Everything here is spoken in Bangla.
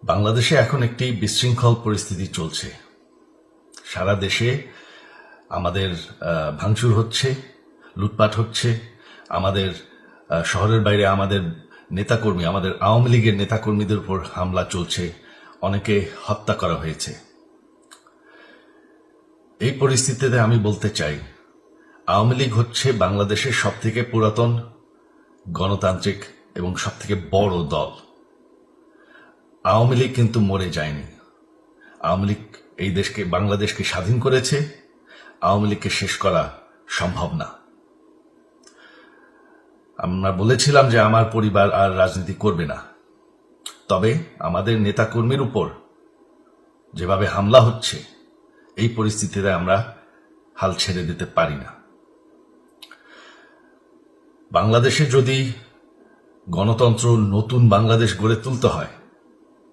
বাংলাদেশে এখন একটি বিশৃঙ্খল পরিস্থিতি চলছে। সারা দেশে আমাদের ভাঙচুর হচ্ছে, লুটপাট হচ্ছে, আমাদের শহরের বাইরে আমাদের নেতাকর্মী, আমাদের আওয়ামী লীগের নেতাকর্মীদের উপর হামলা চলছে, অনেকে হত্যা করা হয়েছে। এই পরিস্থিতিতে আমি বলতে চাই, আওয়ামী লীগ হচ্ছে বাংলাদেশের সবথেকে পুরাতন গণতান্ত্রিক এবং সবথেকে বড় দল। আওয়ামী লীগ কিন্তু মরে যায়নি। আওয়ামী লীগ এই দেশকে, বাংলাদেশকে স্বাধীন করেছে। আওয়ামী লীগকে শেষ করা সম্ভব না। আমরা বলেছিলাম যে আমার পরিবার আর রাজনীতি করবে না, তবে আমাদের নেতাকর্মীর উপর যেভাবে হামলা হচ্ছে, এই পরিস্থিতিতে আমরা হাল ছেড়ে দিতে পারি না। বাংলাদেশে যদি গণতন্ত্র, নতুন বাংলাদেশ গড়ে তুলতে হয়,